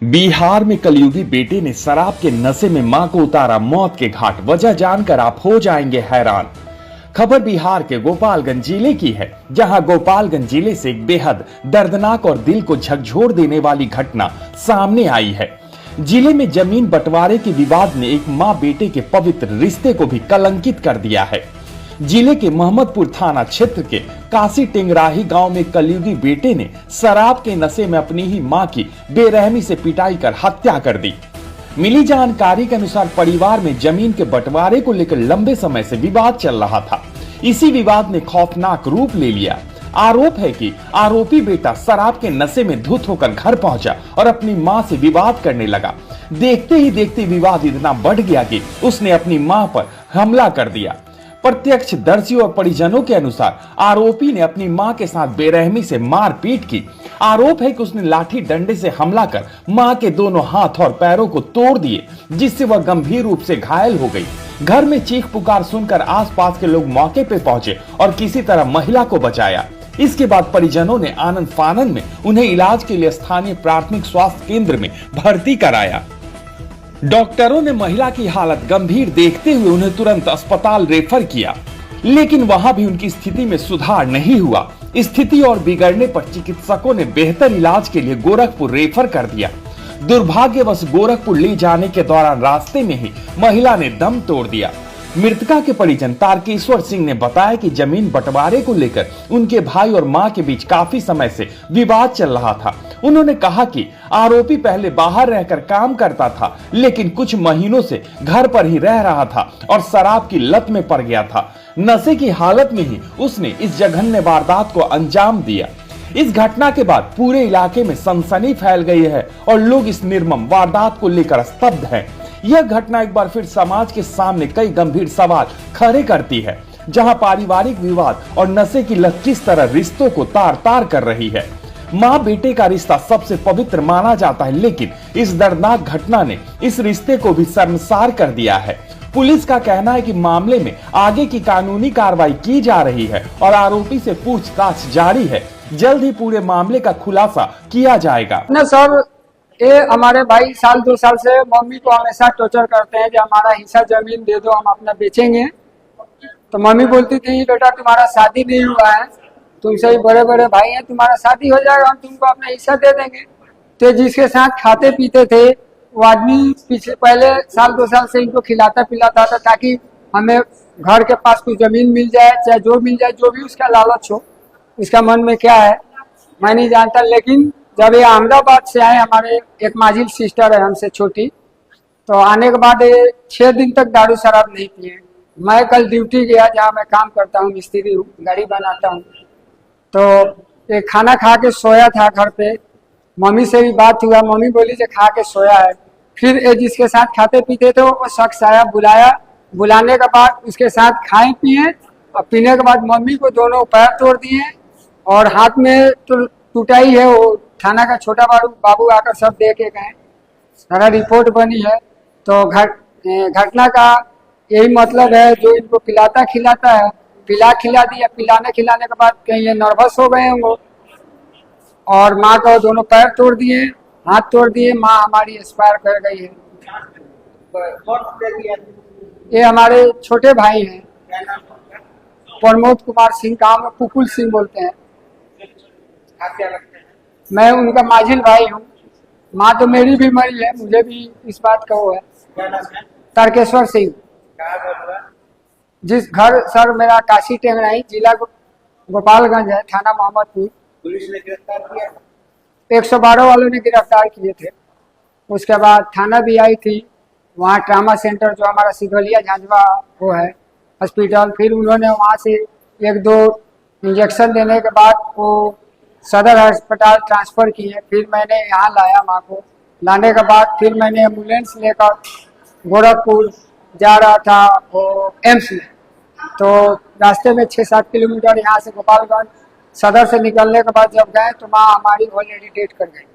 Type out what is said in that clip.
बिहार में कलयुगी बेटे ने शराब के नशे में मां को उतारा मौत के घाट। वजह जानकर आप हो जाएंगे हैरान। खबर बिहार के गोपालगंज जिले की है, जहां गोपालगंज जिले से एक बेहद दर्दनाक और दिल को झकझोर देने वाली घटना सामने आई है। जिले में जमीन बंटवारे के विवाद ने एक मां बेटे के पवित्र रिश्ते को भी कलंकित कर दिया है। जिले के मोहम्मदपुर थाना क्षेत्र के काशी टेंगराही गांव में कलयुगी बेटे ने शराब के नशे में अपनी ही मां की बेरहमी से पिटाई कर हत्या कर दी। मिली जानकारी के अनुसार परिवार में जमीन के बंटवारे को लेकर लंबे समय से विवाद चल रहा था। इसी विवाद ने खौफनाक रूप ले लिया। आरोप है कि आरोपी बेटा शराब के नशे में धुत होकर घर पहुंचा और अपनी मां से विवाद करने लगा। देखते ही देखते विवाद इतना बढ़ गया कि उसने अपनी मां पर हमला कर दिया। प्रत्यक्षदर्शियों और परिजनों के अनुसार आरोपी ने अपनी मां के साथ बेरहमी से मारपीट की। आरोप है कि उसने लाठी डंडे से हमला कर मां के दोनों हाथ और पैरों को तोड़ दिए, जिससे वह गंभीर रूप से घायल हो गई। घर में चीख पुकार सुनकर आसपास के लोग मौके पर पहुंचे और किसी तरह महिला को बचाया। इसके बाद परिजनों ने आनंद फानंद में उन्हें इलाज के लिए स्थानीय प्राथमिक स्वास्थ्य केंद्र में भर्ती कराया। डॉक्टरों ने महिला की हालत गंभीर देखते हुए उन्हें तुरंत अस्पताल रेफर किया, लेकिन वहां भी उनकी स्थिति में सुधार नहीं हुआ। स्थिति और बिगड़ने पर चिकित्सकों ने बेहतर इलाज के लिए गोरखपुर रेफर कर दिया। दुर्भाग्यवश गोरखपुर ले जाने के दौरान रास्ते में ही महिला ने दम तोड़ दिया। मृतका के परिजन तारकेश्वर सिंह ने बताया कि जमीन बंटवारे को लेकर उनके भाई और मां के बीच काफी समय से विवाद चल रहा था। उन्होंने कहा कि आरोपी पहले बाहर रहकर काम करता था, लेकिन कुछ महीनों से घर पर ही रह रहा था और शराब की लत में पड़ गया था। नशे की हालत में ही उसने इस जघन्य वारदात को अंजाम दिया। इस घटना के बाद पूरे इलाके में सनसनी फैल गई है और लोग इस निर्मम वारदात को लेकर स्तब्ध हैं। यह घटना एक बार फिर समाज के सामने कई गंभीर सवाल खड़े करती है, जहां पारिवारिक विवाद और नशे की लत किस तरह रिश्तों को तार तार कर रही है। माँ बेटे का रिश्ता सबसे पवित्र माना जाता है, लेकिन इस दर्दनाक घटना ने इस रिश्ते को भी शर्मसार कर दिया है। पुलिस का कहना है कि मामले में आगे की कानूनी कार्रवाई की जा रही है और आरोपी से पूछताछ जारी है। जल्द ही पूरे मामले का खुलासा किया जाएगा। न सर, ये हमारे भाई साल 2 साल से मम्मी को हमेशा टॉर्चर करते हैं कि हमारा हिस्सा जमीन दे दो, हम अपना बेचेंगे। तो मम्मी बोलती थी, बेटा तुम्हारा शादी नहीं हुआ है, तुमसे ही बड़े बड़े भाई हैं, तुम्हारा शादी हो जाएगा, हम तुमको अपना हिस्सा दे देंगे। तो जिसके साथ खाते पीते थे वो आदमी पहले साल 2 साल से इनको खिलाता पिलाता था, ताकि हमें घर के पास कुछ जमीन मिल जाए, चाहे जो मिल जाए, जो भी उसका लालच हो। इसका मन में क्या है मैं नहीं जानता, लेकिन जब ये अहमदाबाद से आए, हमारे एक माजिल सिस्टर है हमसे छोटी, तो आने के बाद 6 दिन तक दारू शराब नहीं पिए। मैं कल ड्यूटी गया, जहाँ मैं काम करता हूँ, मिस्त्री हूँ, गाड़ी बनाता हूँ। तो ये खाना खा के सोया था घर पे। मम्मी से भी बात हुआ, मम्मी बोली जो खा के सोया है। फिर ये जिसके साथ खाते पीते थे वो शख्स आया, बुलाने के बाद उसके साथ खाए पिए और पीने के बाद मम्मी को दोनों पैर तोड़ दिए और हाथ में तो टूटा ही है। वो थाना का छोटा बाबू आकर सब दे के गए, सारा रिपोर्ट बनी है। तो घटना का यही मतलब है, जो इनको पिलाता खिलाता है, खिला दिया। पिलाने खिलाने के बाद कहीं ये नर्वस हो गए होंगे और माँ को दोनों पैर तोड़ दिए, हाथ तोड़ दिए। माँ हमारी एक्सपायर कर गई है। ये हमारे छोटे भाई हैं, प्रमोद कुमार सिंह, गाँव में पुकुल सिंह बोलते हैं। मैं उनका माजिल भाई हूँ। माँ तो मेरी भी मरी है, मुझे भी इस बात का वो है। तारकेश्वर सिंह। जिस घर सर मेरा काशी टेंगराही, जिला गोपालगंज है, थाना मोहम्मदपुर। पुलिस ने गिरफ्तार किया, 112 वालों ने गिरफ्तार किए थे। उसके बाद थाना भी आई थी, वहाँ ट्रामा सेंटर जो हमारा सिधोलिया झांझवा वो है हॉस्पिटल। फिर उन्होंने वहाँ से 1-2 इंजेक्शन देने के बाद वो सदर अस्पताल ट्रांसफर किए। फिर मैंने यहाँ लाया माँ को। लाने के बाद फिर मैंने एम्बुलेंस लेकर गोरखपुर जा रहा था वो एम्स में। तो रास्ते में 6-7 किलोमीटर यहाँ से गोपालगंज सदर से निकलने के बाद जब गए तो माँ हमारी ऑलरेडी डेट कर गई।